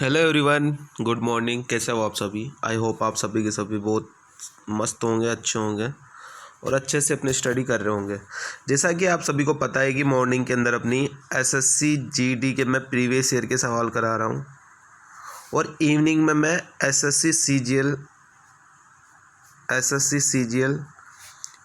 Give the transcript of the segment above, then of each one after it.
Hello everyone, good morning. कैसे हो आप सभी? आई होप आप सभी के सभी बहुत मस्त होंगे, अच्छे होंगे और अच्छे से अपनी स्टडी कर रहे होंगे। जैसा कि आप सभी को पता है कि मॉर्निंग के अंदर अपनी एसएससी जीडी के मैं प्रीवियस ईयर के सवाल करा रहा हूँ और इवनिंग में मैं SSC CGL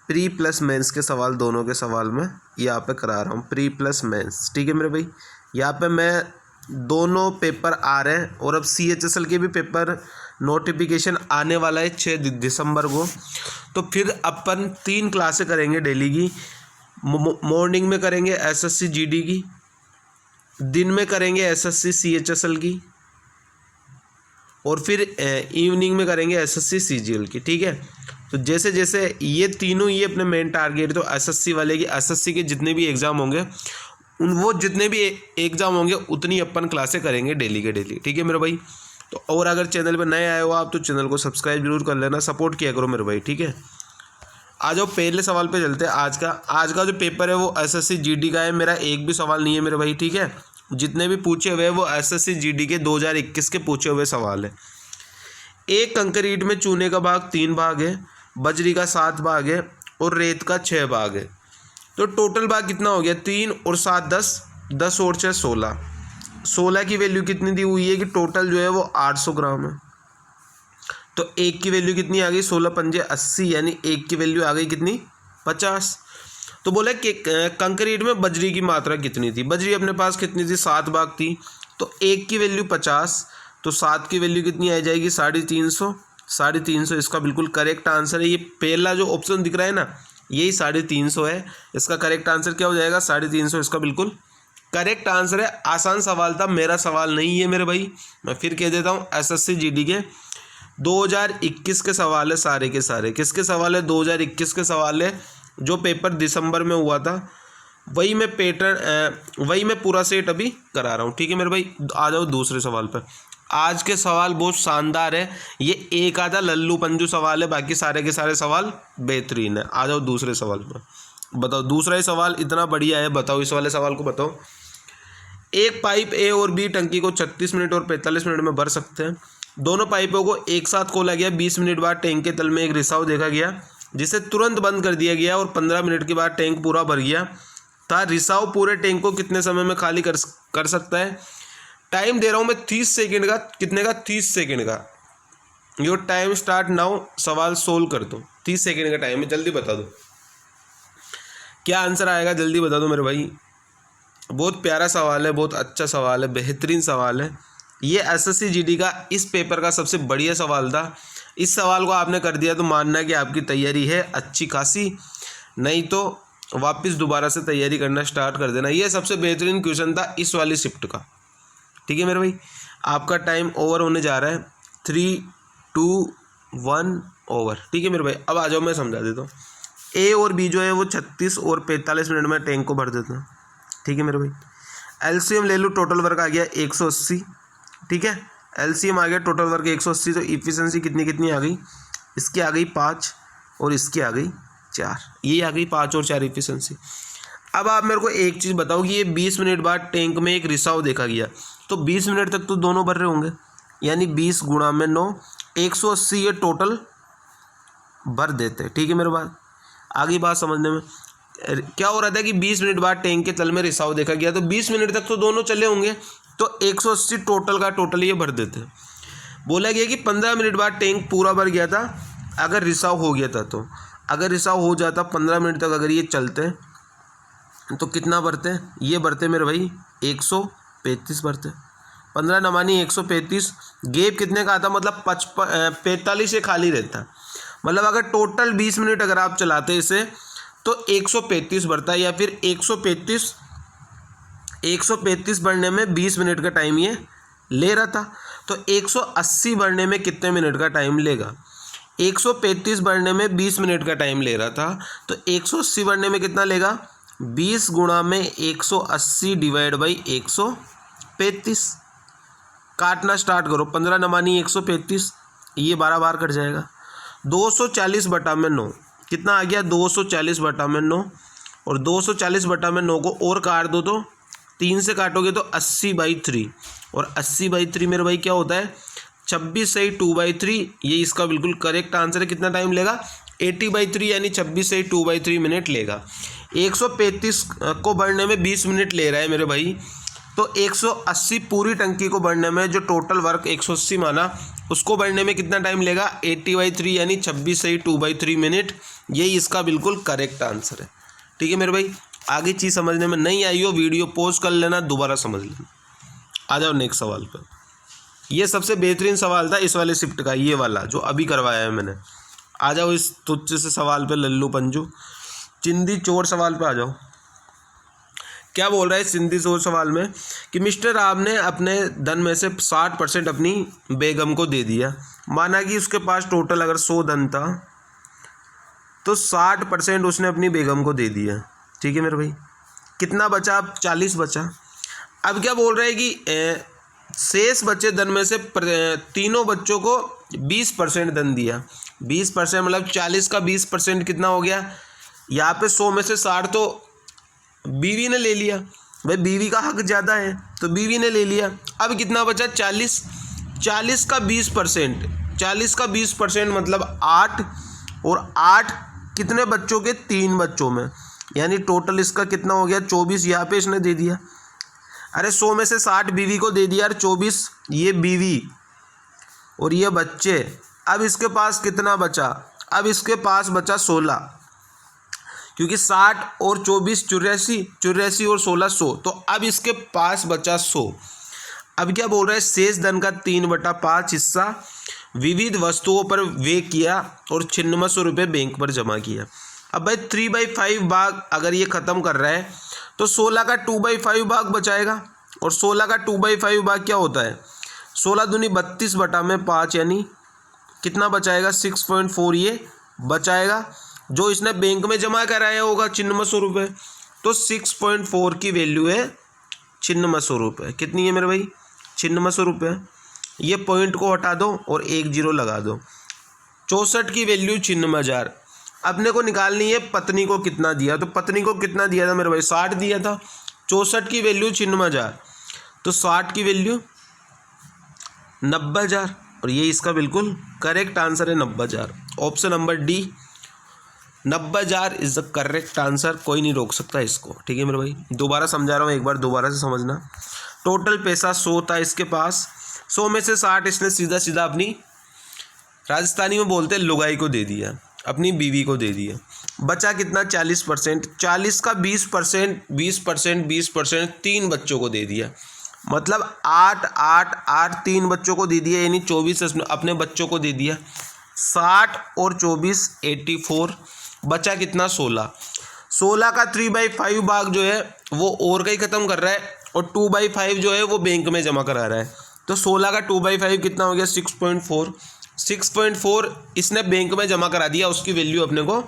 pre plus mains के सवाल, दोनों के सवाल मैं यहाँ पे करा रहा हूँ, प्री प्लस मेंस। ठीक है मेरे भाई, यहाँ पे मैं दोनों पेपर आ रहे हैं और अब CHSL के भी पेपर नोटिफिकेशन आने वाला है 6 दिसंबर को। तो फिर अपन 3 क्लासें करेंगे डेली की। मॉर्निंग में करेंगे एसएससी जीडी की, दिन में करेंगे एसएससी CHSL की और फिर इवनिंग में करेंगे एसएससी सीजीएल की। ठीक है, तो जैसे जैसे ये तीनों ही अपने मेन टारगेट, तो एसएससी वाले की एसएससी के जितने भी एग्ज़ाम होंगे वो जितने भी एग्ज़ाम होंगे उतनी अपन क्लासें करेंगे डेली के डेली। ठीक है मेरे भाई, तो और अगर चैनल पर नए आए हो आप तो चैनल को सब्सक्राइब जरूर कर लेना, सपोर्ट किया करो मेरे भाई। ठीक है, आ जाओ पहले सवाल पे चलते हैं। आज का जो पेपर है वो एसएससी जीडी का है। मेरा एक भी सवाल नहीं है मेरे भाई। ठीक है, जितने भी पूछे हुए हैं वो एसएससी जीडी के 2021 के पूछे हुए सवाल है। एक कंक्रीट में चूने का भाग 3 भाग है, बजरी का 7 भाग है और रेत का 6 भाग है। तो टोटल भाग कितना हो गया? 3 और 7 10, 10 और 6 16। 16 की वैल्यू कितनी दी हुई है कि टोटल जो है वो 800 ग्राम है। तो एक की वैल्यू कितनी आ गई? 16 पंजे 80, यानी एक की वैल्यू आ गई कितनी? 50। तो बोला कि कंक्रीट में बजरी की मात्रा कितनी थी? बजरी अपने पास कितनी थी? 7 भाग थी। तो एक की वैल्यू 50, तो 7 की वैल्यू कितनी आ जाएगी? 350। 350 इसका बिल्कुल करेक्ट आंसर है। ये पहला जो ऑप्शन दिख रहा है ना, यही 350 है। इसका करेक्ट आंसर क्या हो जाएगा? 350 इसका बिल्कुल करेक्ट आंसर है। आसान सवाल था, मेरा सवाल नहीं है मेरे भाई। मैं फिर कह देता हूँ, एसएससी जीडी के 2021 के सवाल है सारे के सारे। किसके सवाल है? 2021 के सवाल है। जो पेपर दिसंबर में हुआ था वही मैं वही मैं पूरा सेट अभी करा रहा हूँ। ठीक है मेरे भाई, आ जाओ दूसरे सवाल पर। आज के सवाल बहुत शानदार है। ये एक आधा लल्लू पंजू सवाल है, बाकी सारे के सारे सवाल बेहतरीन है। आ जाओ दूसरे सवाल पर। बताओ, दूसरा ही सवाल इतना बढ़िया है, बताओ इस वाले सवाल को बताओ। एक पाइप ए और बी टंकी को 36 मिनट और 45 मिनट में भर सकते हैं। दोनों पाइपों को एक साथ खोला गया। 20 मिनट बाद टैंक के तल में एक रिसाव देखा गया जिसे तुरंत बंद कर दिया गया और 15 मिनट के बाद टैंक पूरा भर गया था। रिसाव पूरे टैंक को कितने समय में खाली कर सकता है? टाइम दे रहा हूँ मैं 30 सेकेंड का। कितने का? 30 सेकेंड का। Your time start now. सवाल सोल्व कर दो। 30 सेकेंड का टाइम है, जल्दी बता दो क्या आंसर आएगा, जल्दी बता दो मेरे भाई। बहुत प्यारा सवाल है, बहुत अच्छा सवाल है, बेहतरीन सवाल है। ये एसएससी जीडी का इस पेपर का सबसे बढ़िया सवाल था। इस सवाल को आपने कर दिया तो मानना कि आपकी तैयारी है अच्छी खासी, नहीं तो वापस दोबारा से तैयारी करना स्टार्ट कर देना। ये सबसे बेहतरीन क्वेश्चन था इस वाली शिफ्ट का। ठीक है मेरे भाई, आपका टाइम ओवर होने जा रहा है। 3 2 1 ओवर। ठीक है मेरे भाई, अब आ जाओ मैं समझा देता हूँ। ए और बी जो है वो 36 और 45 मिनट में टैंक को भर देते हैं। ठीक है मेरे भाई, एलसीएम ले लो। टोटल वर्क आ गया 180। ठीक है, एलसीएम आ गया टोटल वर्क 180। तो इफिशिएंसी कितनी कितनी आ गई? इसकी आ गई 5 और इसकी आ गई 4। ये आ गई 5 और 4 इफिशिएंसी। अब आप मेरे को एक चीज़ बताओ कि ये 20 मिनट बाद टैंक में एक रिसाव देखा गया, तो 20 मिनट तक तो दोनों भर रहे होंगे, यानी 20 गुणा में 9, 180 ये टोटल भर देते। ठीक है मेरे बात, आगे बात समझने में क्या हो रहा था कि 20 मिनट बाद टैंक के तल में रिसाव देखा गया, तो 20 मिनट तक तो दोनों चले होंगे, तो 180 टोटल का टोटल ये भर देते। बोला गया कि 15 मिनट बाद टैंक पूरा भर गया था अगर रिसाव हो गया था। तो अगर रिसाव हो जाता 15 मिनट तक अगर ये चलते तो कितना भरते? ये भरते मेरे भाई 135 भरते। 15 नवानी 135। गैप कितने का आता? मतलब 45 से खाली रहता। मतलब अगर टोटल 20 मिनट अगर आप चलाते इसे तो 135 बढ़ता है, या फिर 135 बढ़ने में 20 मिनट का टाइम ये ले रहा था। तो 180 बढ़ने में कितने मिनट का टाइम लेगा? 135 बढ़ने में 20 मिनट का टाइम ले रहा था, तो 180 बढ़ने में कितना लेगा? 20 गुणा में 180 डिवाइड बाई 135। काटना स्टार्ट करो। 15 नवानी 135, ये 12 बार कट जाएगा। 240 बटा में 9 कितना आ गया? 240 बटा में 9, और 240 बटा में 9 को और काट दो तो 3 से काटोगे तो 80/3, और 80/3 मेरे भाई क्या होता है 26 सही 2/3, ये इसका बिल्कुल करेक्ट आंसर है। कितना टाइम लेगा 80/3 यानी 26 सही 2/3 मिनट लेगा। 135 को बढ़ने में 20 मिनट ले रहा है मेरे भाई, तो 180 पूरी टंकी को बढ़ने में जो टोटल वर्क 180 माना उसको बढ़ने में कितना टाइम लेगा 80/3 यानी 26 सही 2/3 मिनट, यही इसका बिल्कुल करेक्ट आंसर है। ठीक है मेरे भाई, आगे चीज़ समझने में नहीं आई हो वीडियो पॉज कर लेना, दोबारा समझ लेना। आ जाओ नेक्स्ट सवाल पर। ये सबसे बेहतरीन सवाल था इस वाले शिफ्ट का, ये वाला जो अभी करवाया है मैंने। आ जाओ इस तुच्छ से सवाल पे लल्लू पंजू चिंदी चोर सवाल पे आ जाओ। क्या बोल रहा है चिंदी चोर सवाल में कि मिस्टर राव ने अपने धन में से 60% अपनी बेगम को दे दिया। माना कि उसके पास टोटल अगर 100 धन था तो 60% उसने अपनी बेगम को दे दिया। ठीक है मेरे भाई, कितना बचा अब 40 बचा। अब क्या बोल रहा है कि शेष बचे धन में से तीनों बच्चों को 20% धन दिया। 20% मतलब 40 का 20% कितना हो गया, यहाँ पे 100 में से 60 तो बीवी ने ले लिया, भाई बीवी का हक ज़्यादा है तो बीवी ने ले लिया। अब कितना बचा 40, 40 का 20%, 40 का 20% मतलब 8, और 8 कितने बच्चों के 3 बच्चों में, यानी टोटल इसका कितना हो गया 24, यहाँ पे इसने दे दिया। अरे 100 में से 60 बीवी को दे दिया और 24 ये बीवी और ये बच्चे। अब इसके पास कितना बचा, अब इसके पास बचा 16, क्योंकि 60 और 24 84, 84 और 16 100, तो अब इसके पास बचा 100। अब क्या बोल रहा है शेष धन का 3/5 हिस्सा विविध वस्तुओं पर व्यय किया और 9600 रुपये बैंक पर जमा किया। अब भाई 3/5 भाग अगर ये ख़त्म कर रहा है तो 16 का 2/5 भाग बचाएगा, और 16 का 2/5 भाग क्या होता है 16 दूनी 32/5, यानी कितना बचाएगा 6.4 ये बचाएगा, जो इसने बैंक में जमा कराया होगा 9600 रुपये। तो 6.4 की वैल्यू है 9600 रुपये। कितनी है मेरे भाई 9600 रुपये। ये पॉइंट को हटा दो और 1 0 लगा दो। 64 की वैल्यू 96,000। अपने को निकालनी है पत्नी को कितना दिया, तो पत्नी को कितना दिया था मेरे भाई 60 दिया था। 64 की वैल्यू 96,000, तो 60 की वैल्यू 90,000, और ये इसका बिल्कुल करेक्ट आंसर है 90,000। Option number D 90,000 is the correct answer, कोई नहीं रोक सकता इसको। ठीक है मेरे भाई, दोबारा समझा रहा हूँ, एक बार दोबारा से समझना। टोटल पैसा 100 था इसके पास, 100 में से 60 इसने सीधा सीधा अपनी, राजस्थानी में बोलते हैं लुगाई को दे दिया, अपनी बीवी को दे दिया। बचा कितना 40%, 40 का 20%, 20%, 20% 3 बच्चों को दे दिया, मतलब 8 8 8 3 बच्चों को दे दिया, यानी 24 अपने बच्चों को दे दिया। 60 और 24 84, बचा कितना 16। 16 का 3/5 भाग जो है वो और का ही ख़त्म कर रहा है, और 2/5 जो है वो बैंक में जमा करा रहा है। तो 16 का 2/5 कितना हो गया 6.4। 6.4 इसने बैंक में जमा करा दिया, उसकी वैल्यू अपने को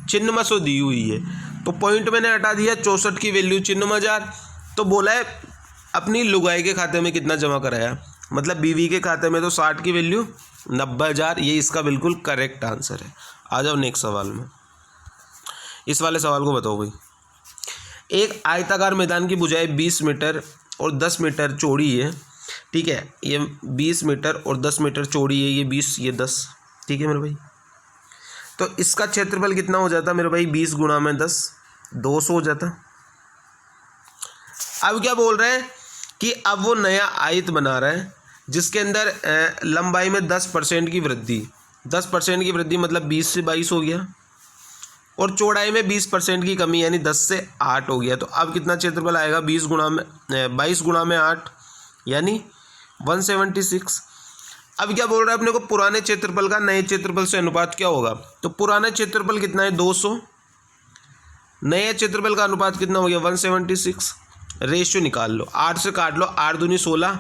9600 दी हुई है, तो पॉइंट मैंने हटा दिया। 64 की वैल्यू 96,000, तो बोला है अपनी लुगाई के खाते में कितना जमा कराया, मतलब बीवी के खाते में, तो 60 की वैल्यू 90,000, ये इसका बिल्कुल करेक्ट आंसर है। आ जाओ नेक्स्ट सवाल में। इस वाले सवाल को बताओ भाई। एक आयताकार मैदान की भुजाएं 20 मीटर और 10 मीटर चौड़ी है। ठीक है, ये 20 मीटर और 10 मीटर चौड़ी है, ये 20 ये 10। ठीक है मेरे भाई, तो इसका क्षेत्रफल कितना हो जाता मेरे भाई 20 गुणा में 10, 200 हो जाता। अब क्या बोल रहे हैं कि अब वो नया आयत बना रहा है जिसके अंदर लंबाई में 10% की वृद्धि, 10% की वृद्धि मतलब 20 से 22 हो गया, और चौड़ाई में 20% की कमी यानी 10 से 8 हो गया। तो अब कितना क्षेत्रफल आएगा 22 गुणा में 8 यानी 176। अब क्या बोल रहा है अपने को पुराने क्षेत्रफल का नए क्षेत्रफल से अनुपात क्या होगा, तो पुराना क्षेत्रफल कितना है 200, नए क्षेत्रफल का अनुपात कितना हो गया 176। रेशियो निकाल लो, 8 से काट लो, 8 दूनी 16,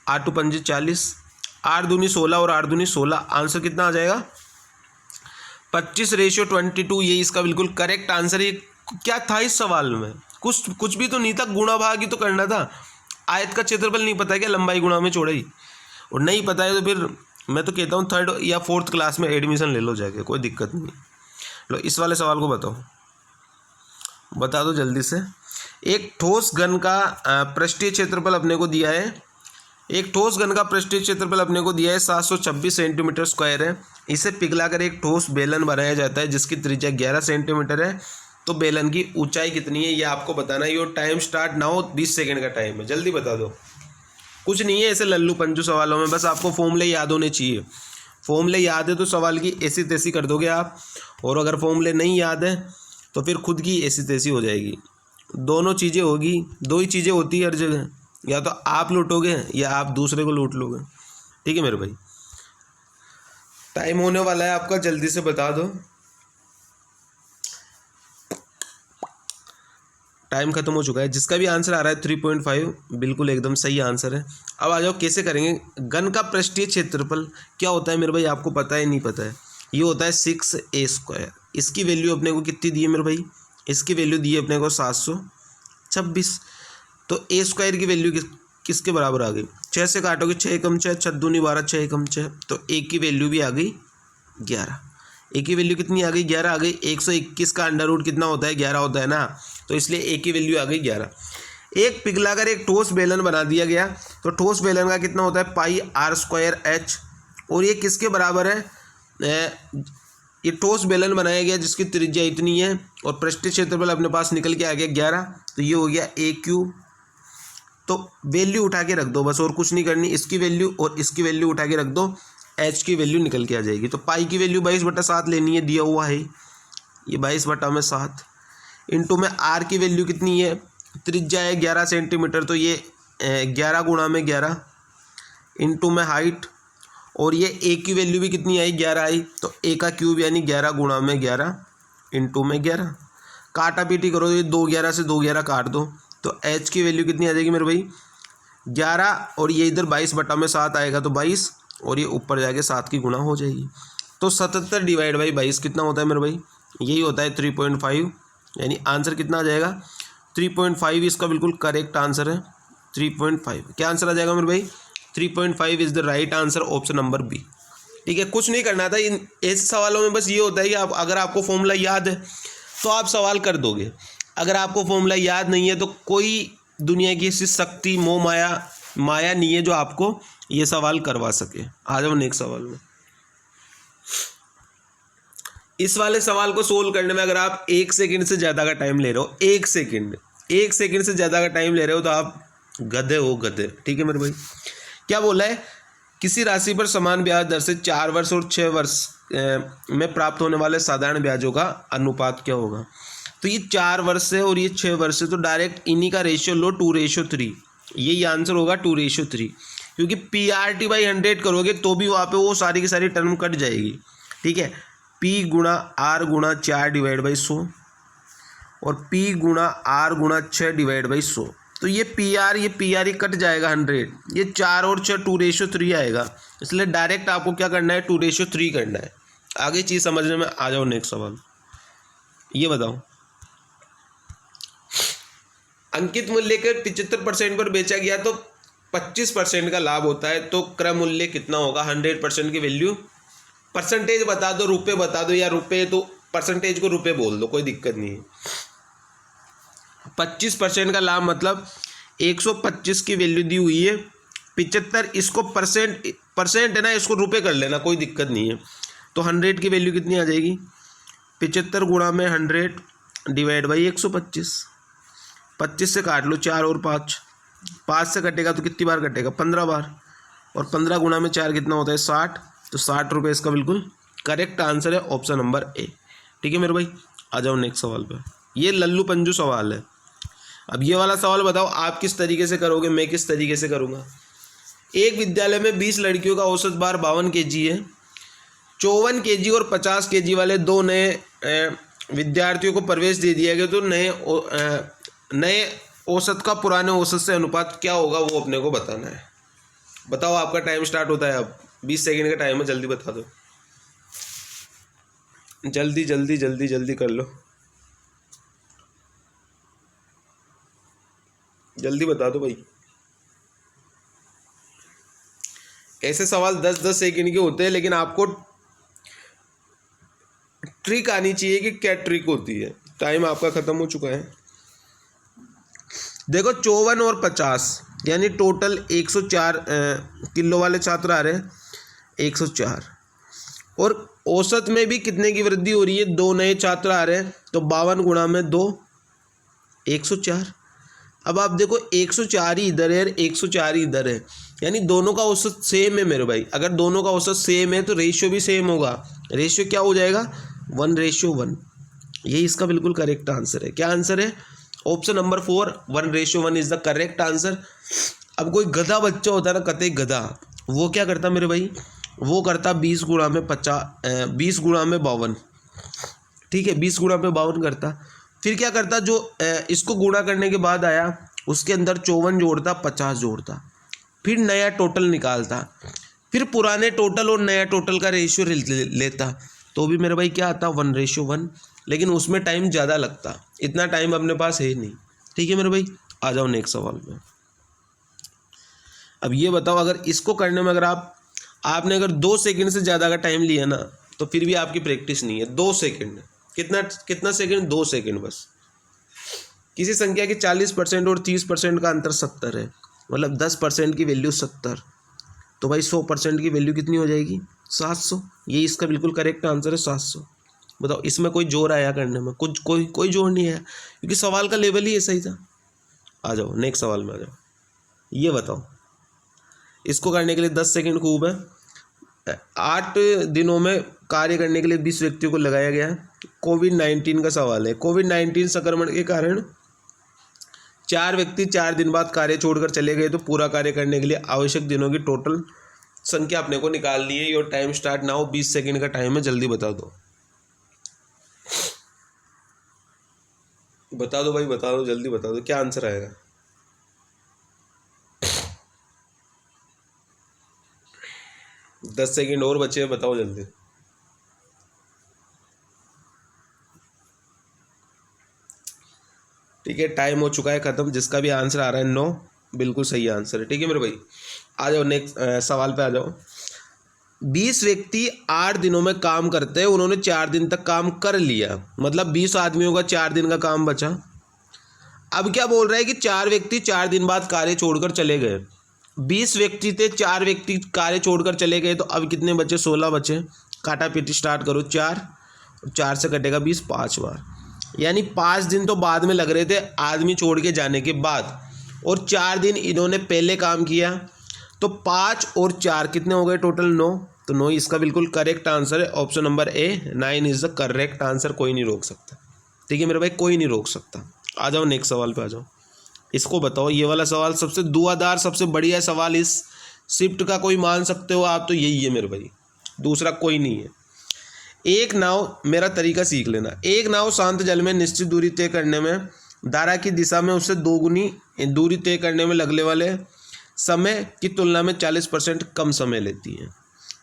8 टू 5 40, 8 दूनी 16 और 8 दूनी 16, आंसर कितना आ जाएगा 25:22। ये इसका बिल्कुल करेक्ट आंसर है। क्या था इस सवाल में, कुछ भी तो नहीं था, गुणा भाग ही तो करना था। आयत का क्षेत्रफल नहीं पता है क्या, लंबाई गुणा में चौड़ाई, और नहीं पता है तो फिर मैं तो कहता हूँ 3rd या 4th क्लास में एडमिशन ले लो जाके, कोई दिक्कत नहीं। लो इस वाले सवाल को बताओ, बता दो जल्दी से। एक ठोस घन का पृष्ठीय क्षेत्रफल अपने को दिया है, एक ठोस घन का पृष्ठीय क्षेत्रफल अपने को दिया है 726 सेंटीमीटर स्क्वायर है। इसे पिघलाकर एक ठोस बेलन बनाया जाता है जिसकी त्रिज्या 11 सेंटीमीटर है। तो बेलन की ऊंचाई कितनी है ये आपको बताना है। Your time start now, 20 second का टाइम है, जल्दी बता दो। कुछ नहीं है ऐसे लल्लू पंजू सवालों में, बस आपको फॉर्मूले याद होने चाहिए। फॉर्मूले याद है तो सवाल की ऐसी तैसी कर दोगे आप, और अगर फॉर्मूले नहीं याद है तो फिर खुद की ऐसी तैसी हो जाएगी। दोनों चीज़ें होगी, दो ही चीज़ें होती है हर जगह, या तो आप लूटोगे या आप दूसरे को लूट लोगे। ठीक है मेरे भाई, टाइम होने वाला है आपका, जल्दी से बता दो। टाइम खत्म हो चुका है। जिसका भी आंसर आ रहा है 3.5 बिल्कुल एकदम सही आंसर है। अब आ जाओ कैसे करेंगे। घन का पृष्ठीय क्षेत्रफल क्या होता है मेरे भाई, आपको पता है नहीं पता है? ये होता है 6a²। इसकी वैल्यू अपने को कितनी दी है मेरे भाई, इसकी वैल्यू दी है अपने को 726। तो a² की वैल्यू किसके बराबर आ गई? 6 से काटोगे 6 कम 6, 6 दूनी 12, 6 कम 6, तो a की वैल्यू भी आ गई 11। a की वैल्यू कितनी आ गई? 11 आ गई। 121 का अंडर रूट कितना होता है? 11 होता है ना, तो इसलिए a की वैल्यू आ गई 11। एक पिघलाकर एक ठोस बेलन बना दिया गया, तो ठोस बेलन का कितना होता है? πr²h। और ये किसके बराबर है? ये ठोस बेलन बनाया गया जिसकी त्रिज्या इतनी है और पृष्ठीय क्षेत्रफल अपने पास निकल के आ गया 11, तो ये हो गया a³। तो वैल्यू उठा के रख दो बस, और कुछ नहीं करनी। इसकी वैल्यू और इसकी वैल्यू उठा के रख दो, h की वैल्यू निकल के आ जाएगी। तो पाई की वैल्यू 22/7 लेनी है, दिया हुआ है ये 22/7। इंटू में r की वैल्यू कितनी है? त्रिज्या है 11 सेंटीमीटर, तो ये 11 गुणा में 11 इंटू में हाइट, और ये a की वैल्यू भी कितनी आई? 11 आई, तो a का क्यूब यानी 11 गुणा में 11 इंटू में 11। काटा पीटी करो, ये 2 11 से 2 11 काट दो, तो h की वैल्यू कितनी आ जाएगी मेरे भाई? 11, और ये इधर 22/7 आएगा तो 22, और ये ऊपर जाके 7 की गुणा हो जाएगी। तो 77 डिवाइड बाई 22 कितना होता है मेरे भाई? यही होता है 3.5, यानी आंसर कितना आ जाएगा? 3.5 इसका बिल्कुल करेक्ट आंसर है। 3.5 क्या आंसर आ जाएगा मेरे भाई? 3.5 is the right answer, option number B. ठीक है, कुछ नहीं करना था। इन ऐसे सवालों में बस ये होता है कि आप अगर आपको फॉर्मूला याद है तो आप सवाल कर दोगे, अगर आपको फॉर्मूला याद नहीं है तो कोई दुनिया की ऐसी शक्ति मोह माया नहीं है जो आपको ये सवाल करवा सके। आ जाओ नेक्स्ट सवाल में। इस वाले सवाल को सोल्व करने में अगर आप 1 सेकंड से ज़्यादा का टाइम ले रहे हो, 1 सेकंड से ज़्यादा का टाइम ले रहे हो, तो आप गधे हो, गधे। ठीक है मेरे भाई, क्या बोला है? किसी राशि पर समान ब्याज दर से 4 वर्ष और 6 वर्ष में प्राप्त होने वाले साधारण ब्याजों का अनुपात क्या होगा? तो ये 4 वर्ष है और ये 6 वर्ष है, तो डायरेक्ट इन्हीं का रेशियो लो, 2:3। यही आंसर होगा 2:3, क्योंकि PRT/100 करोगे तो भी वहाँ पे वो सारी की सारी टर्म कट जाएगी। ठीक है, P गुणा R गुणा 4 डिवाइड बाई 100 और P गुणा R गुणा 6 डिवाइड बाई 100, तो ये PR ही कट जाएगा 100, ये 4 और 6 2:3 आएगा। इसलिए डायरेक्ट आपको क्या करना है? 2:3 करना है। आगे चीज़ समझने में आ जाओ। नेक्स्ट सवाल ये बताओ, अंकित मूल्य के 75% पर बेचा गया तो 25% का लाभ होता है, तो क्रय मूल्य कितना होगा? 100% की वैल्यू, परसेंटेज बता दो, रुपए बता दो, या रुपए तो परसेंटेज को रुपए बोल दो, कोई दिक्कत नहीं है। 25% का लाभ मतलब 125 की वैल्यू दी हुई है, 75 इसको परसेंट है ना, इसको रुपए कर लेना, कोई दिक्कत नहीं है। तो 100 की वैल्यू कितनी आ जाएगी? 75 गुणा में 100 डिवाइड बाई 125। 25 से काट लो 4 और 5 से कटेगा तो कितनी बार कटेगा? 15 बार, और 15 गुणा में 4 कितना होता है? 60, तो 60 रुपये इसका बिल्कुल करेक्ट आंसर है, ऑप्शन नंबर ए। ठीक है मेरे भाई, आ जाओ नेक्स्ट सवाल पे। ये लल्लू पंजू सवाल है। अब ये वाला सवाल बताओ आप किस तरीके से करोगे, मैं किस तरीके से करूँगा। एक विद्यालय में 20 लड़कियों का औसत भार 52 kg है। 54 kg और 50 kg वाले 2 नए विद्यार्थियों को प्रवेश दे दिया गया, तो नए औसत का पुराने औसत से अनुपात क्या होगा, वो अपने को बताना है। बताओ, आपका टाइम स्टार्ट होता है अब, 20 सेकंड का टाइम है, जल्दी बता दो, जल्दी जल्दी जल्दी जल्दी कर लो, जल्दी बता दो भाई। ऐसे सवाल 10-10 सेकंड के होते हैं, लेकिन आपको ट्रिक आनी चाहिए कि क्या ट्रिक होती है। टाइम आपका ख़त्म हो चुका है। देखो 54 और 50 यानी टोटल 104 किलो वाले छात्र आ रहे हैं, 104। और औसत में भी कितने की वृद्धि हो रही है, 2 नए छात्र आ रहे हैं, तो 52 गुणा में 2, 104। अब आप देखो 104 ही इधर है, 104 ही इधर है, यानी दोनों का औसत सेम है मेरे भाई। अगर दोनों का औसत सेम है तो रेशियो भी सेम होगा। रेशियो क्या हो जाएगा, 1:1। यही इसका बिल्कुल करेक्ट आंसर है। क्या आंसर है, option number 4, 1:1 is the correct answer. अब कोई गधा बच्चा होता है ना, कतई गधा, वो क्या करता मेरे भाई, वो करता 20 गुणा में 52, ठीक है, 20 गुणा में 52 करता। फिर क्या करता, जो इसको गुणा करने के बाद आया उसके अंदर 54 जोड़ता, 50 जोड़ता, फिर नया टोटल निकालता, फिर पुराने टोटल और नया टोटल का रेशियो लेता, तो भी मेरे भाई क्या आता, 1:1। लेकिन उसमें टाइम ज़्यादा लगता, इतना टाइम अपने पास है नहीं। ठीक है मेरे भाई, आ जाओ नेक्स्ट सवाल में। अब ये बताओ, अगर इसको करने में अगर आपने अगर 2 सेकंड से ज़्यादा का टाइम लिया ना, तो फिर भी आपकी प्रैक्टिस नहीं है। 2 सेकंड, कितना सेकंड, 2 सेकंड बस। किसी संख्या के 40% और 30% का अंतर 70 है, मतलब 10% की वैल्यू 70, तो भाई 100% की वैल्यू कितनी हो जाएगी, 700। ये इसका बिल्कुल करेक्ट आंसर है, 700। बताओ, इसमें कोई जोर आया करने में, कुछ कोई जोर नहीं आया, क्योंकि सवाल का लेवल ही ऐसा ही था। आ जाओ नेक्स्ट सवाल में आ जाओ। ये बताओ, इसको करने के लिए 10 सेकंड खूब है। 8 दिनों में कार्य करने के लिए 20 व्यक्तियों को लगाया गया। कोविड-19 का सवाल है। कोविड-19 संक्रमण के कारण 4 व्यक्ति 4 दिन बाद कार्य छोड़कर चले गए, तो पूरा कार्य करने के लिए आवश्यक दिनों की टोटल संख्या अपने को निकालनी है। Your time start now. 20 second का टाइम है, जल्दी बता दो। बता दो भाई, बता दो, जल्दी बता दो, क्या आंसर आएगा। दस सेकंड और बचे हैं, बताओ जल्दी। ठीक है, टाइम हो चुका है ख़त्म। जिसका भी आंसर आ रहा है 9, बिल्कुल सही आंसर है। ठीक है मेरे भाई, आ जाओ नेक्स्ट सवाल पे आ जाओ। 20 व्यक्ति 8 दिनों में काम करते हैं, उन्होंने 4 दिन तक काम कर लिया, मतलब 20 आदमियों का 4 दिन का काम बचा। अब क्या बोल रहा है कि 4 व्यक्ति 4 दिन बाद कार्य छोड़कर चले गए। 20 व्यक्ति थे, 4 व्यक्ति कार्य छोड़कर चले गए, तो अब कितने बचे, 16 बचे। काटा पीटी स्टार्ट करो, 4 और 4 से कटेगा 20 5 बार, यानी 5 दिन तो बाद में लग रहे थे आदमी छोड़ के जाने के बाद, और 4 दिन इन्होंने पहले काम किया, तो 5 और 4 कितने हो गए, टोटल 9। तो 9 इसका बिल्कुल करेक्ट आंसर है। Option number A, 9 is the correct answer. कोई नहीं रोक सकता। ठीक है मेरे भाई, कोई नहीं रोक सकता। आ जाओ नेक्स्ट सवाल पे आ जाओ। इसको बताओ, ये वाला सवाल सबसे धुआंधार, सबसे बढ़िया सवाल इस शिफ्ट का कोई मान सकते हो आप, तो यही है मेरे भाई, दूसरा कोई नहीं है। एक नाव, मेरा तरीका सीख लेना। एक नाव शांत जल में निश्चित दूरी तय करने में धारा की दिशा में उससे 2 गुनी दूरी तय करने में लगने वाले समय की तुलना में 40% कम समय लेती है।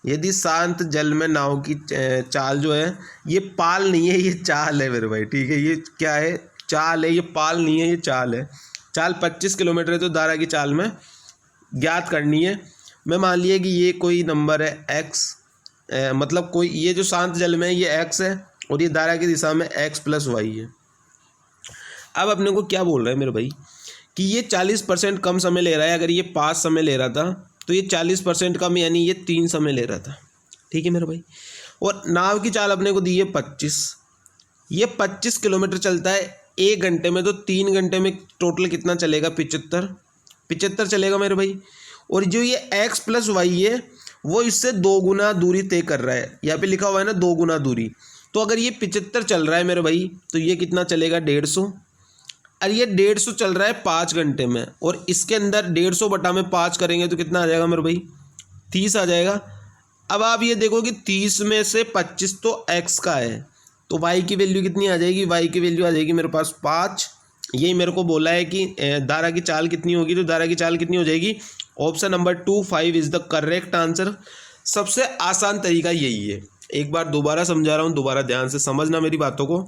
यदि शांत जल में नाव की चाल जो है, ये पाल नहीं है, ये चाल है मेरे भाई। ठीक है, ये क्या है, चाल है, ये पाल नहीं है, ये चाल है। चाल 25 किलोमीटर है, तो धारा की चाल में ज्ञात करनी है। मैं मान लिया कि ये कोई नंबर है x, मतलब कोई, ये जो शांत जल में है ये x है, और ये धारा की दिशा में x + y है। अब अपने को क्या बोल रहा है मेरे भाई कि ये 40% कम समय ले रहा है। अगर ये 5 समय ले रहा था, तो ये 40% कम, यानी ये 3 समय ले रहा था। ठीक है मेरे भाई, और नाव की चाल अपने को दी है 25। ये 25 किलोमीटर चलता है 1 घंटे में, तो 3 घंटे में टोटल कितना चलेगा, 75 चलेगा मेरे भाई। और जो ये x + y है, वो इससे 2 गुना दूरी तय कर रहा है। यहाँ पे लिखा हुआ है ना 2 गुना दूरी, तो अगर ये 75 चल रहा है मेरे भाई, तो ये कितना चलेगा, 150। और ये 150 चल रहा है 5 घंटे में, और इसके अंदर 150 बटा में 5 करेंगे तो कितना आ जाएगा मेरे भाई, 30 आ जाएगा। अब आप ये देखो कि 30 में से 25 तो x का है, तो y की वैल्यू कितनी आ जाएगी, y की वैल्यू आ जाएगी मेरे पास 5। यही मेरे को बोला है कि धारा की चाल कितनी होगी, तो धारा की चाल कितनी हो जाएगी, option number 2 5 is the correct answer. सबसे आसान तरीका यही है। एक बार दोबारा समझा रहा हूँ, दोबारा ध्यान से समझना मेरी बातों को।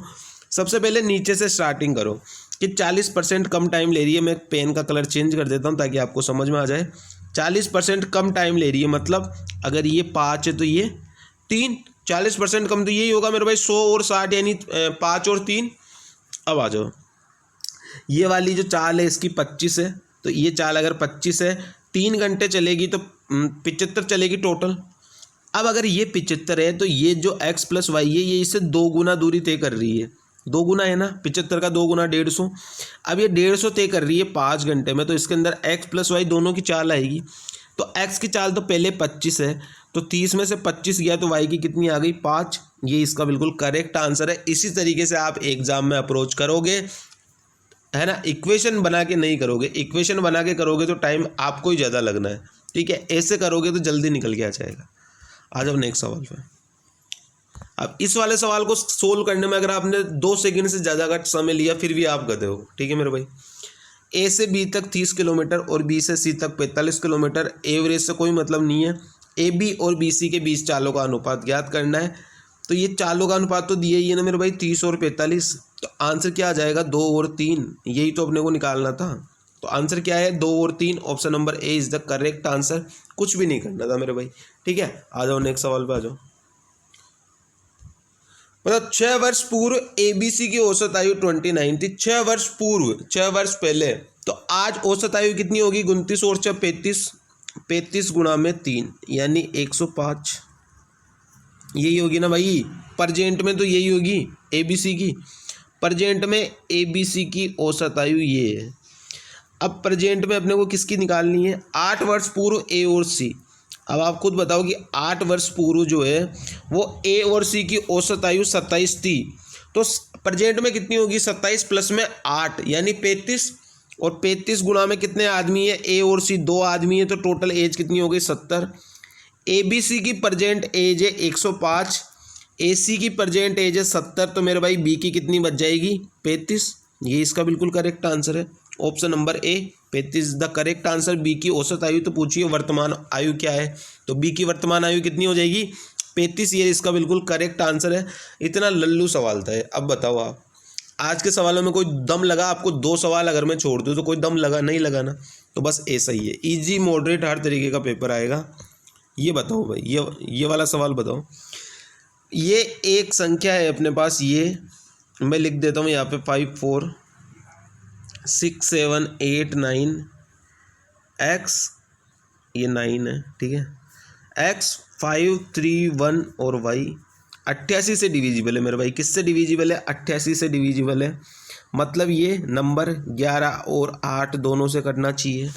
सबसे पहले नीचे से स्टार्टिंग करो कि 40% कम टाइम ले रही है। मैं पेन का कलर चेंज कर देता हूँ ताकि आपको समझ में आ जाए। 40% कम टाइम ले रही है, मतलब अगर ये 5 है तो ये 3, 40% कम तो यही होगा मेरे भाई, 100 और 60 यानी 5 और 3। अब आ जाओ, ये वाली जो चाल है इसकी 25 है, तो ये चाल अगर 25 है 3 घंटे चलेगी तो 75 चलेगी टोटल। अब अगर ये 75 है तो ये जो x प्लस वाई है ये इससे 2 गुना दूरी तय कर रही है, 2 गुना है ना, 75 का 2 गुना 150। अब ये 150 तय कर रही है 5 घंटे में, तो इसके अंदर x प्लस वाई दोनों की चाल आएगी। तो x की चाल तो पहले 25 है, तो 30 में से 25 गया तो y की कितनी आ गई 5। ये इसका बिल्कुल करेक्ट आंसर है। इसी तरीके से आप एग्जाम में अप्रोच करोगे, है ना, इक्वेशन बना के नहीं करोगे। इक्वेशन बना के करोगे तो टाइम आपको ही ज़्यादा लगना है, ठीक है। ऐसे करोगे तो जल्दी निकल के आ जाएगा। आ जाओ नेक्स्ट सवाल पे। अब इस वाले सवाल को सोल्व करने में अगर आपने 2 सेकंड से ज़्यादा का समय लिया फिर भी आप गधे हो, ठीक है मेरे भाई। ए से बी तक 30 किलोमीटर और बी से सी तक 45 किलोमीटर, एवरेज से कोई मतलब नहीं है। ए बी और बी सी के बीच चालों का अनुपात ज्ञात करना है। तो ये चालों का अनुपात तो दिया ही है ना मेरे भाई, 30 और 45। तो आंसर क्या आ जाएगा 2 और 3, यही तो अपने को निकालना था। तो आंसर क्या है 2 और 3, option number A is the correct answer. कुछ भी नहीं करना था मेरे भाई, ठीक है। आ जाओ नेक्स्ट सवाल पे आ जाओ। मतलब 6 वर्ष पूर्व एबीसी की औसत आयु 29 थी। 6 वर्ष पूर्व, 6 वर्ष पहले। तो आज औसत आयु कितनी होगी 29 और 6 35, 35 गुणा में 3 यानी 105। यही होगी ना भाई, प्रजेंट में तो यही होगी एबीसी की। प्रजेंट में एबीसी की औसत आयु ये है। अब प्रजेंट में अपने को किसकी निकालनी है 8 वर्ष पूर्व ए और सी। अब आप खुद बताओ कि 8 वर्ष पूर्व जो है वो ए और सी की औसत आयु 27 थी, तो प्रेजेंट में कितनी होगी 27 प्लस में 8 यानी 35, और 35 गुणा में कितने आदमी है ए और सी 2 आदमी है, तो टोटल एज कितनी हो गई 70। ए बी सी की प्रेजेंट एज है 105, ए सी की प्रेजेंट एज है 70, तो मेरे भाई बी की कितनी बच जाएगी 35। ये इसका बिल्कुल करेक्ट आंसर है, option number A 35 the correct answer. B की औसत आयु तो पूछिए वर्तमान आयु क्या है, तो बी की वर्तमान आयु कितनी हो जाएगी 35। ये इसका बिल्कुल करेक्ट आंसर है। इतना लल्लू सवाल था। अब बताओ आप आज के सवालों में कोई दम लगा आपको? 2 सवाल अगर मैं छोड़ दूँ तो कोई दम लगा? नहीं लगा ना, तो बस ऐसा ही है। इजी मॉडरेट हर तरीके का पेपर आएगा। ये बताओ भाई, ये वाला सवाल बताओ। ये एक संख्या है अपने पास, ये मैं लिख देता हूँ यहाँ पे 5 4 6 7 8 9 x, ये 9 है, ठीक है। x 5 3 1 और y 88 से डिविजिबल है मेरे भाई। किससे डिविजिबल है 88 से डिविजिबल है, मतलब ये नंबर 11 और 8 दोनों से कटना चाहिए।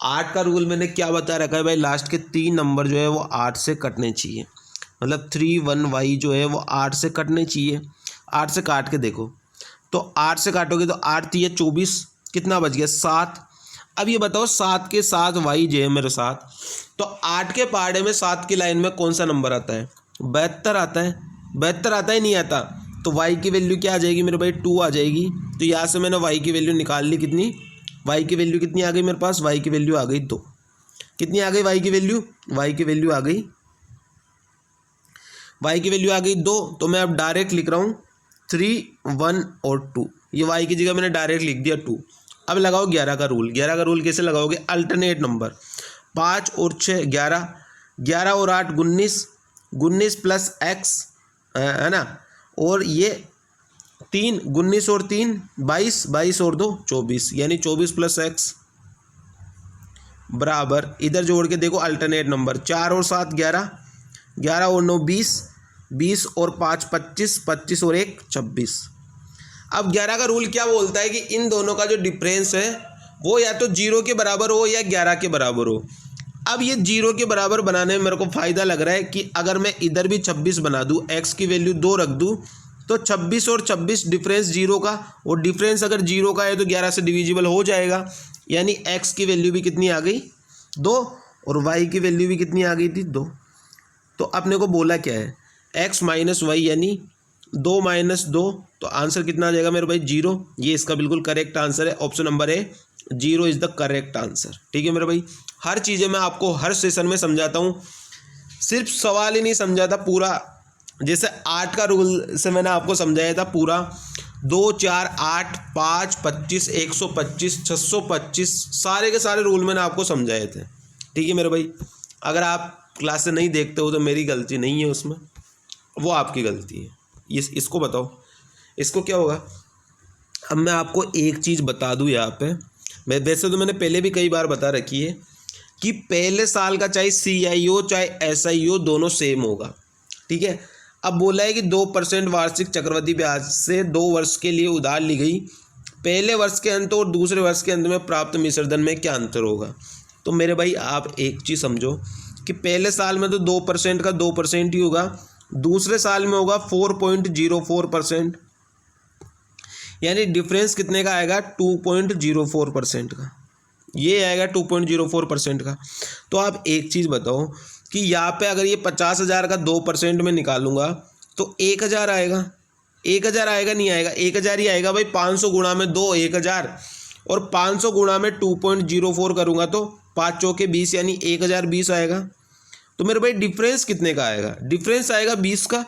8 का रूल मैंने क्या बता रखा है भाई, लास्ट के 3 नंबर जो है वो 8 से कटने चाहिए, मतलब 3 1 y जो है वो 8 से कटने चाहिए। 8 से काट के देखो, तो 8 से काटोगे तो 8 3 24, कितना बच गया 7। अब ये बताओ 7 के साथ y जो है मेरे साथ, तो 8 के पहाड़े में 7 की लाइन में कौन सा नंबर आता है 72 आता है। 72 आता ही नहीं आता, तो y की वैल्यू क्या आ जाएगी मेरे भाई 2 आ जाएगी। तो यहाँ से मैंने y की वैल्यू निकाल ली, कितनी y की वैल्यू कितनी आ गई मेरे पास, y की वैल्यू आ गई 2। कितनी आ गई y की वैल्यू, y की वैल्यू आ गई, y की वैल्यू आ गई 2। तो मैं अब डायरेक्ट लिख रहा हूँ 3 1 और 2, ये y की जगह मैंने डायरेक्ट लिख दिया 2। अब लगाओ 11 का रूल। 11 का रूल कैसे लगाओगे, अल्टरनेट नंबर 5 और 6 11, 11 और 8 19, 19 प्लस x है ना, और ये 3 19 और 3 22, 22 और 2 24, यानी 24 प्लस x बराबर, इधर जोड़ के देखो अल्टरनेट नंबर 4 और 7 11, 11 और 9 20, 20 और 5 25, 25 और 1 26। अब 11 का रूल क्या बोलता है कि इन दोनों का जो डिफरेंस है वो या तो 0 के बराबर हो या 11 के बराबर हो। अब ये 0 के बराबर बनाने में मेरे को फ़ायदा लग रहा है कि अगर मैं इधर भी 26 बना दूँ, x की वैल्यू 2 रख दूँ, तो 26 और 26 डिफरेंस 0 का, और डिफरेंस अगर 0 का है तो 11 से डिविजिबल हो जाएगा, यानी x की वैल्यू भी कितनी आ गई 2, और y की वैल्यू भी कितनी आ गई थी 2। तो अपने को बोला क्या है x माइनस वाई यानी 2 माइनस 2, तो आंसर कितना आ जाएगा मेरे भाई 0। ये इसका बिल्कुल करेक्ट आंसर है, option number A 0 is the correct answer. ठीक है मेरे भाई, हर चीज़ें मैं आपको हर सेशन में समझाता हूँ, सिर्फ सवाल ही नहीं समझाता पूरा। जैसे 8 का रूल से मैंने आपको समझाया था पूरा, 2 4 8 5 25 125 625 सारे के सारे रूल मैंने आपको समझाए थे। ठीक है मेरे भाई, अगर आप क्लास से नहीं देखते हो तो मेरी गलती नहीं है उसमें, वो आपकी गलती है। इसको बताओ, इसको क्या होगा, अब मैं आपको एक चीज़ बता दूं यहाँ पे, मैं वैसे तो मैंने पहले भी कई बार बता रखी है कि पहले साल का चाहे CI हो चाहे SI हो दोनों सेम होगा, ठीक है। अब बोला है कि 2% वार्षिक चक्रवृद्धि ब्याज से 2 वर्ष के लिए उधार ली गई, पहले वर्ष के अंत और दूसरे वर्ष के अंत में प्राप्त मिश्रधन में क्या अंतर होगा। तो मेरे भाई आप एक चीज़ समझो कि पहले साल में तो 2% का 2% ही होगा, दूसरे साल में होगा 4.04%, यानी डिफरेंस कितने का आएगा 2.04% का, ये आएगा 2.04% का। तो आप एक चीज़ बताओ कि यहाँ पे अगर ये 50,000 का 2% में निकालूंगा तो 1,000 आएगा, 1,000 आएगा नहीं आएगा, 1,000 ही आएगा भाई। 500 गुणा में 2 1,000 और 500 गुणा में 2.04 करूँगा तो 5 चौके 20 यानी 1,020 आएगा। तो मेरे भाई डिफरेंस कितने का आएगा, डिफरेंस आएगा 20 का।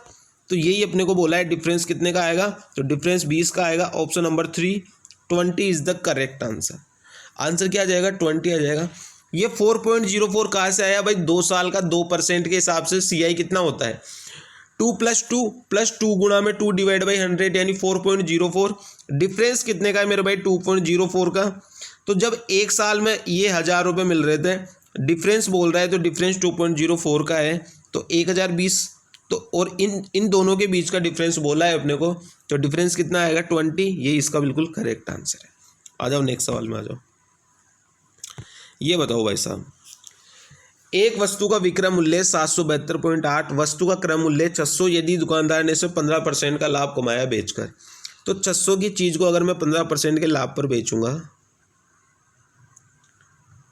तो यही अपने को बोला है डिफरेंस कितने का आएगा, तो डिफरेंस 20 का आएगा। Option number 3 20 is the correct answer. Answer क्या आ जाएगा 20 आ जाएगा। ये 4.04 कहाँ से आया भाई, 2 साल का 2% के हिसाब से CI कितना होता है 2 + 2 गुणा में 2 डिवाइड बाई 100 यानी 4.04। डिफरेंस कितने का है मेरे भाई 2.04 का। तो जब एक साल में ये 1,000 रुपये मिल रहे थे, डिफरेंस बोल रहा है तो डिफरेंस 2.04 का है तो 1,020। तो और इन दोनों के बीच का डिफरेंस बोला है अपने को, तो डिफरेंस कितना आएगा 20। ये इसका बिल्कुल करेक्ट आंसर है। आ जाओ नेक्स्ट सवाल में आ जाओ। ये बताओ भाई साहब, एक वस्तु का विक्रय मूल्य 772.8, वस्तु का क्रय मूल्य 600, यदि दुकानदार ने इसे 15% का लाभ कमाया बेचकर, तो 600 की चीज़ को अगर मैं 15% के लाभ पर बेचूंगा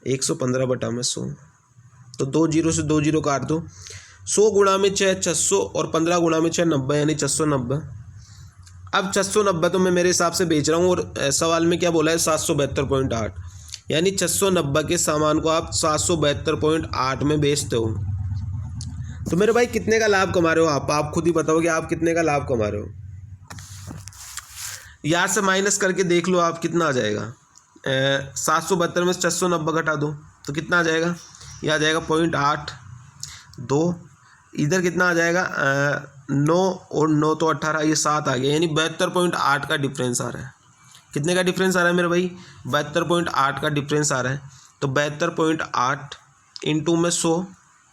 115/100, तो 2 जीरो से 2 जीरो काट दो। 100 गुणा में 6 600 और 15 गुणा में 6 90 यानी 690। अब 690 तो मैं मेरे हिसाब से बेच रहा हूँ और सवाल में क्या बोला है 772.8, यानी 690 के सामान को आप 772.8 में बेचते हो। तो मेरे भाई कितने का लाभ कमा रहे हो आप खुद ही बताओ कि आप कितने का लाभ कमा रहे हो। यहाँ से माइनस करके देख लो आप कितना आ जाएगा। 772 में 690 घटा दो तो कितना आ जाएगा, यह आ जाएगा 0.82। इधर कितना आ जाएगा 9 और 9 तो 18, ये 7 आ गया, यानी 72.8 का डिफरेंस आ रहा है। कितने का डिफरेंस आ रहा है मेरे भाई 72.8 का डिफरेंस आ रहा है। तो 72.8 इंटू में 100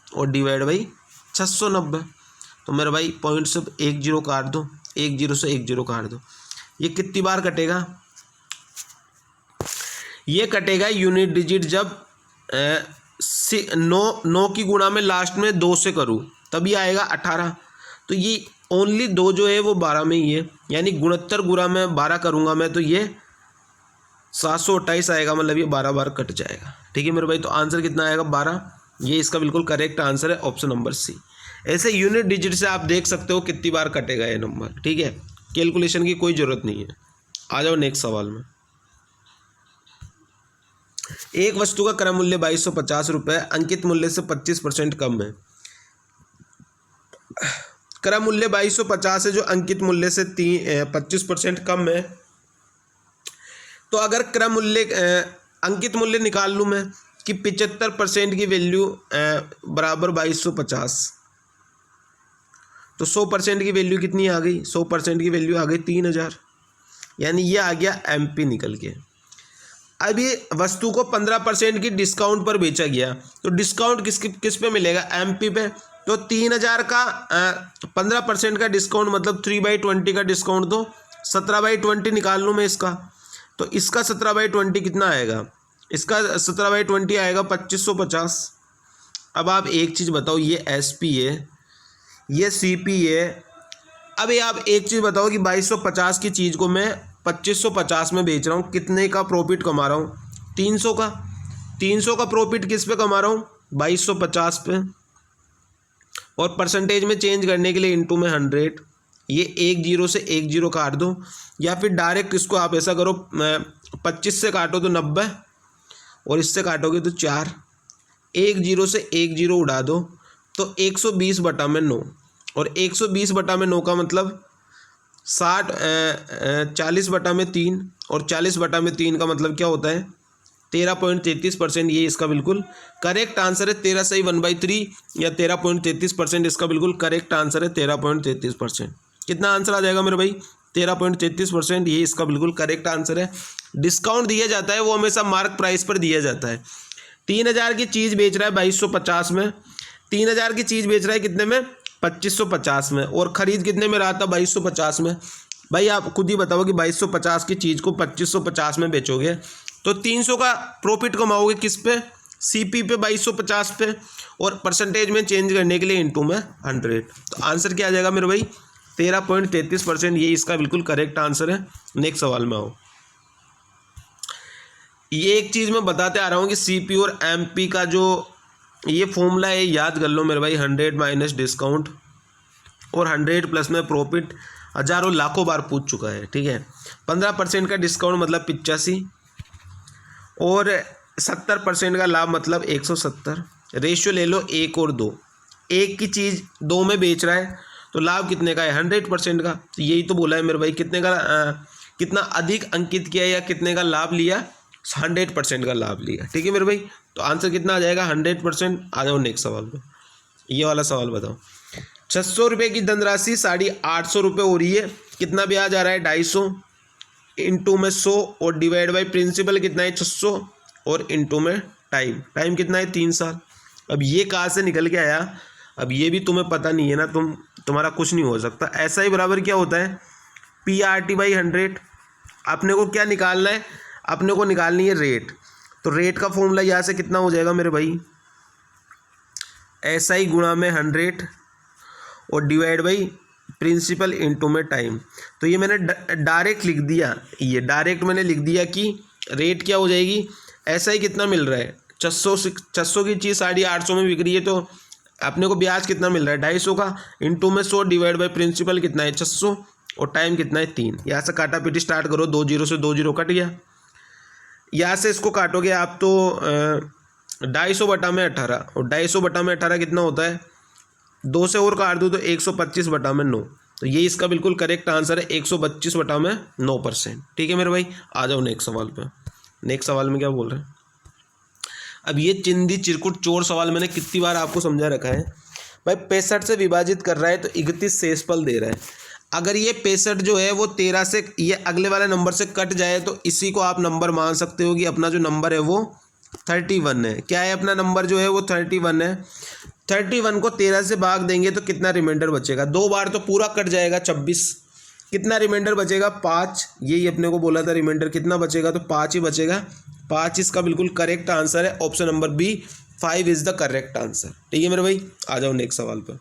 और डिवाइड बाई 690। तो मेरे भाई पॉइंट से 1 जीरो काट दो, 1 जीरो से 1 जीरो काट दो। ये कितनी बार कटेगा, ये कटेगा यूनिट डिजिट जब 9 की गुणा में लास्ट में 2 से करूँ तभी आएगा 18। तो ये ओनली 2 जो है वो 12 में ही है, यानी गुणोत्तर गुणा में 12 करूँगा मैं तो ये 728 आएगा, मतलब ये 12 बार कट जाएगा। ठीक है मेरे भाई, तो आंसर कितना आएगा 12। ये इसका बिल्कुल करेक्ट आंसर है ऑप्शन नंबर C। ऐसे यूनिट डिजिट से आप देख सकते हो कितनी बार कटेगा ये नंबर। ठीक है, कैलकुलेशन की कोई ज़रूरत नहीं है। आ जाओ नेक्स्ट सवाल में। एक वस्तु का क्रय मूल्य 2250 रुपये अंकित मूल्य से 25% कम है। क्रय मूल्य 2250 है जो अंकित मूल्य से 25% कम है। तो अगर क्रय मूल्य अंकित मूल्य निकाल लूँ मैं कि 75% की वैल्यू बराबर 2250, तो 100% की वैल्यू कितनी आ गई, 100% की वैल्यू आ गई 3000, यानी ये आ गया MP निकल के। अब ये वस्तु को 15% की डिस्काउंट पर बेचा गया, तो डिस्काउंट किस पे मिलेगा MP पे। तो 3000 का 15% का डिस्काउंट मतलब 3/20 का डिस्काउंट, तो 17/20 निकाल लूँ मैं इसका। तो इसका 17/20 कितना आएगा, इसका 17/20 आएगा 2550। अब आप एक चीज़ बताओ, ये SP है ये CP है। अब ये आप एक चीज़ बताओ कि 2250 की चीज़ को मैं 2550 में बेच रहा हूँ, कितने का प्रॉफिट कमा रहा हूँ 300 का। 300 का प्रॉफिट किस पे कमा रहा हूँ 2250 पे, और परसेंटेज में चेंज करने के लिए इंटू में 100। ये 1 जीरो से 1 जीरो काट दो, या फिर डायरेक्ट इसको आप ऐसा करो 25 से काटो तो 90 और इससे काटोगे तो 4। 1 जीरो से 1 जीरो उड़ा दो तो 120/9, और 120/9 का मतलब 40/3, और 40/3 का मतलब क्या होता है 13.33%। ये इसका बिल्कुल करेक्ट आंसर है। 13 सही 1/3 या 13.33% इसका बिल्कुल करेक्ट आंसर है 13.33%। कितना आंसर आ जाएगा मेरे भाई 13.33%, ये इसका बिल्कुल करेक्ट आंसर है। डिस्काउंट दिया जाता है वो हमेशा मार्क प्राइस पर दिया जाता है। 3000 की चीज़ बेच रहा है 2250 में, 3000 की चीज़ बेच रहा है कितने में, 2550 में, और ख़रीद कितने में रहा था, 2250 में। भाई आप खुद ही बताओ कि 2250 की चीज़ को 2550 में बेचोगे तो 300 का प्रॉफिट कमाओगे किस पे, सीपी पे, 2250 पे, और परसेंटेज में चेंज करने के लिए इनटू में 100। तो आंसर क्या आ जाएगा मेरे भाई, 13.33%, ये इसका बिल्कुल करेक्ट आंसर है। नेक्स्ट सवाल में आओ। ये एक चीज़ मैं बताते आ रहा हूँ कि सीपी और एमपी का जो ये फॉर्मूला है याद कर लो मेरे भाई। 100 माइनस डिस्काउंट और 100 प्लस में प्रॉफिट हज़ारों लाखों बार पूछ चुका है, ठीक है। 15% का डिस्काउंट मतलब 85, और 70% का लाभ मतलब 170। रेशियो ले लो 1 और 2, एक की चीज़ 2 में बेच रहा है तो लाभ कितने का है, 100% का। तो यही तो बोला है मेरे भाई, कितने का कितना अधिक अंकित किया या कितने का लाभ लिया, 100% का लाभ लिया, ठीक है मेरे भाई। तो आंसर कितना आ जाएगा, 100%। आ जाओ नेक्स्ट सवाल पे। ये वाला सवाल बताओ। 600 रुपये की धनराशि 850 रुपये हो रही है, कितना ब्याज आ रहा है, 250, इंटू में 100, और डिवाइड बाई प्रिंसिपल कितना है, 600, और इंटू में टाइम कितना है, 3 साल। अब ये कहाँ से निकल के आया, अब ये भी तुम्हें पता नहीं है ना, तुम्हारा कुछ नहीं हो सकता। ऐसा ही बराबर क्या होता है, PRT/100। अपने को क्या निकालना है, अपने को निकालनी है रेट। तो रेट का फॉर्मूला यहाँ से कितना हो जाएगा मेरे भाई, SI गुणा में 100 और डिवाइड बाई प्रिंसिपल इंटू में टाइम। तो ये मैंने डायरेक्ट लिख दिया, ये डायरेक्ट मैंने लिख दिया कि रेट क्या हो जाएगी, SI कितना मिल रहा है, 600 की चीज़ 850 में बिक रही है, तो अपने को ब्याज कितना मिल रहा है, 250 का, इंटू में 100 डिवाइड बाई प्रिंसिपल कितना है, 600, और टाइम कितना है, 3। यहाँ से काटा पीटी स्टार्ट करो, 2 0 से 2 0 कट गया। यहाँ से इसको काटोगे आप तो 250 बटा में 18, और 250 बटा में 18 कितना होता है, 2 से और काट दो तो 125 बटा में 9। तो ये इसका बिल्कुल करेक्ट आंसर है, 125 बटा में 9%, ठीक है मेरे भाई। आ जाओ नेक्स्ट सवाल पे। नेक्स्ट सवाल में क्या बोल रहे हैं, अब ये चिंदी चिरकुट चोर सवाल मैंने कितनी बार आपको समझा रखा है भाई। 65 से विभाजित कर रहा है तो 31 शेषफल दे रहा है। अगर ये 65 जो है वो 13 से ये अगले वाले नंबर से कट जाए तो इसी को आप नंबर मान सकते हो कि अपना जो नंबर है वो 31 है। क्या है, अपना नंबर जो है वो 31 है। 31 को 13 से भाग देंगे तो कितना रिमाइंडर बचेगा, 2 बार तो पूरा कट जाएगा, 26। कितना रिमाइंडर बचेगा, 5। यही अपने को बोला था रिमाइंडर कितना बचेगा, तो 5 ही बचेगा। 5 इसका बिल्कुल करेक्ट आंसर है, option number B, 5 is the correct answer, ठीक है मेरे भाई। आ जाओ नेक्स्ट सवाल पर।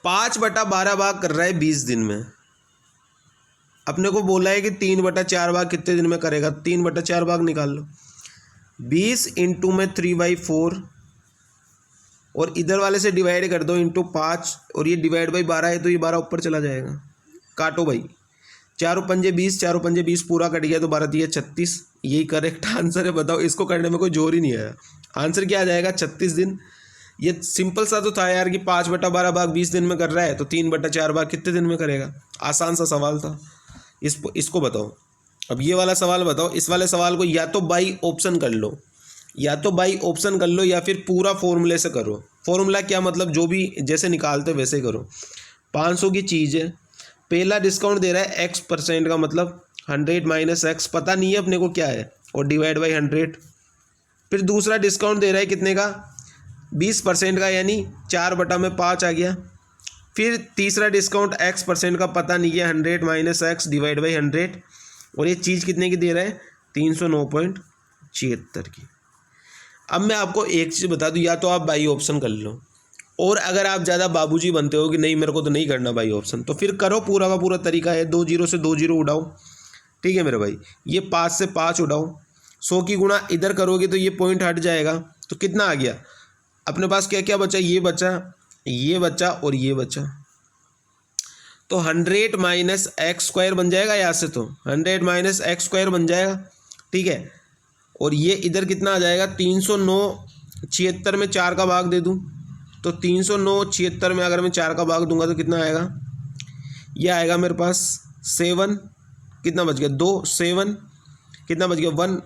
5/12 भाग कर रहा है 20 दिन में। अपने को बोला है कि 3/4 भाग कितने दिन में करेगा, 3/4 भाग निकाल लो। 20 इंटू में 3/4, और इधर वाले से डिवाइड कर दो इंटू 5, और ये डिवाइड बाई 12 है तो ये 12 ऊपर चला जाएगा। काटो भाई, 4 पंजे 20, 4 पंजे 20 पूरा कट गया तो 12 दिया 36, यही करेक्ट आंसर है। बताओ, इसको करने में कोई जोर ही नहीं आया। आंसर क्या आ जाएगा, 36 दिन। ये सिंपल सा तो था यार कि 5/12 भाग 20 दिन में कर रहा है तो 3/4 भाग कितने दिन में करेगा। आसान सा सवाल था। इसको बताओ। अब ये वाला सवाल बताओ। इस वाले सवाल को या तो बाई ऑप्शन कर लो, या तो बाई ऑप्शन कर लो, या फिर पूरा फॉर्मूले से करो। फॉर्मूला क्या मतलब, जो भी जैसे निकालते वैसे करो। 500 की चीज़ है, पहला डिस्काउंट दे रहा है X% का, मतलब 100 माइनस X, पता नहीं है अपने को क्या है, और डिवाइड बाई 100। फिर दूसरा डिस्काउंट दे रहा है कितने का, 20% का, यानी 4/5 आ गया। फिर तीसरा डिस्काउंट X% का पता नहीं है, 100 माइनस X डिवाइड बाई 100, और ये चीज़ कितने की दे रहा है, 309.76 की। अब मैं आपको एक चीज़ बता दूं, या तो आप बाई ऑप्शन कर लो, और अगर आप ज़्यादा बाबूजी बनते हो कि नहीं मेरे को तो नहीं करना बाई ऑप्शन, तो फिर करो, पूरा का पूरा तरीका है। 2 0 से 2 0 उड़ाओ, ठीक है मेरे भाई। ये 5 से 5 उड़ाओ, 100 की गुणा इधर करोगे तो ये पॉइंट हट जाएगा, तो कितना आ गया अपने पास, क्या क्या बचा, ये बचा, ये बचा, और ये बचा। तो 100 माइनस X² बन जाएगा यहाँ से, तो 100 माइनस X² बन जाएगा, ठीक है। और ये इधर कितना आ जाएगा, 309.76 में 4 का भाग दे दूँ तो 309.76 में अगर मैं 4 का भाग दूंगा तो कितना आएगा, ये आएगा मेरे पास 7, कितना बच गया 2, 7 कितना बच गया 1,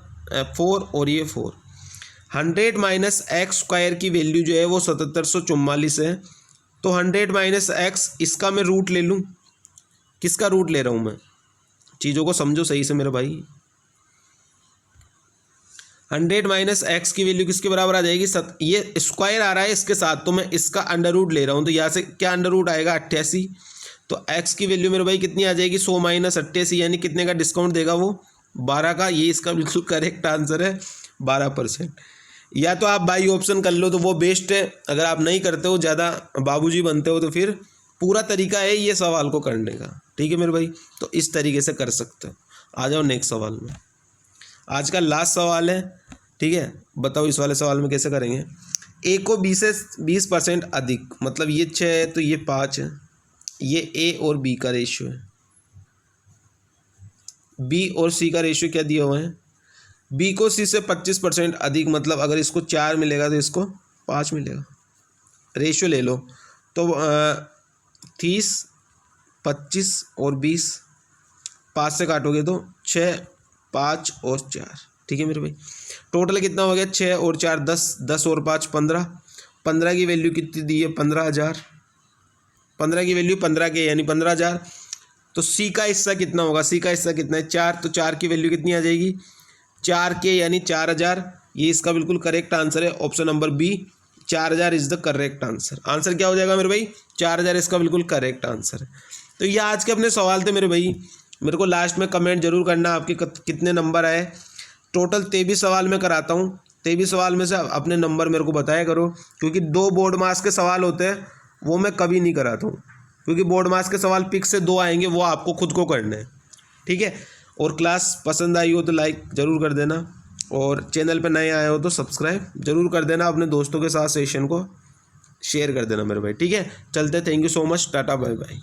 4, और ये 4। 100 माइनस X² की वैल्यू जो है वो 7744 है। तो 100 माइनस एक्स, इसका मैं रूट ले लूँ, किसका रूट ले रहा हूँ मैं, चीज़ों को समझो सही से मेरे भाई। 100 माइनस एक्स की वैल्यू किसके बराबर आ जाएगी, ये स्क्वायर आ रहा है इसके साथ, तो मैं इसका अंडर रूट ले रहा हूँ, तो यहाँ से क्या अंडर रूट आएगा 88, तो एक्स की वैल्यू मेरे भाई कितनी आ जाएगी 100 माइनस 88, यानी कितने का डिस्काउंट देगा वो 12 का। ये इसका बिल्कुल करेक्ट आंसर है 12%। या तो आप बाई ऑप्शन कर लो तो वो बेस्ट है, अगर आप नहीं करते हो ज़्यादा बाबूजी बनते हो तो फिर पूरा तरीका है ये सवाल को करने का, ठीक है मेरे भाई। तो इस तरीके से कर सकते हो। आ जाओ नेक्स्ट सवाल में, आज का लास्ट सवाल है, ठीक है। बताओ इस वाले सवाल में कैसे करेंगे। ए को 20 से 20% अधिक, मतलब ये 6 है तो ये 5 है, ये ए और बी का रेशियो है। बी और सी का रेशियो क्या दिया हुआ है, बी को सी से 25% अधिक, मतलब अगर इसको 4 मिलेगा तो इसको 5 मिलेगा। रेशियो ले लो तो 30, 25 और 20, 5 से काटोगे तो 6, 5 और 4, ठीक है मेरे भाई। टोटल कितना हो गया 6 और 4 10, 10 और 5 15, 15 की वैल्यू कितनी दी है 15,000, 15 की वैल्यू 15 के यानी 15,000। तो सी का हिस्सा कितना होगा, सी का हिस्सा कितना है 4, तो 4 की वैल्यू कितनी आ जाएगी 4 के यानी 4,000। ये इसका बिल्कुल करेक्ट आंसर है, option number B 4,000 is the correct answer. Answer क्या हो जाएगा मेरे भाई 4,000 इसका बिल्कुल करेक्ट आंसर है। तो ये आज के अपने सवाल थे मेरे भाई। मेरे को लास्ट में कमेंट जरूर करना आपके कितने नंबर आए। टोटल 23 सवाल मैं कराता हूँ, 23 सवाल में से अपने नंबर मेरे को बताया करो, क्योंकि 2 बोर्ड मास के सवाल होते हैं वो मैं कभी नहीं कराता हूँ, क्योंकि बोर्ड मास के सवाल पिक से 2 आएंगे, वो आपको खुद को करने हैं, ठीक है। और क्लास पसंद आई हो तो लाइक ज़रूर कर देना, और चैनल पे नए आए हो तो सब्सक्राइब ज़रूर कर देना, अपने दोस्तों के साथ सेशन को शेयर कर देना मेरे भाई, ठीक है। चलते, thank you so much, tata bye bye.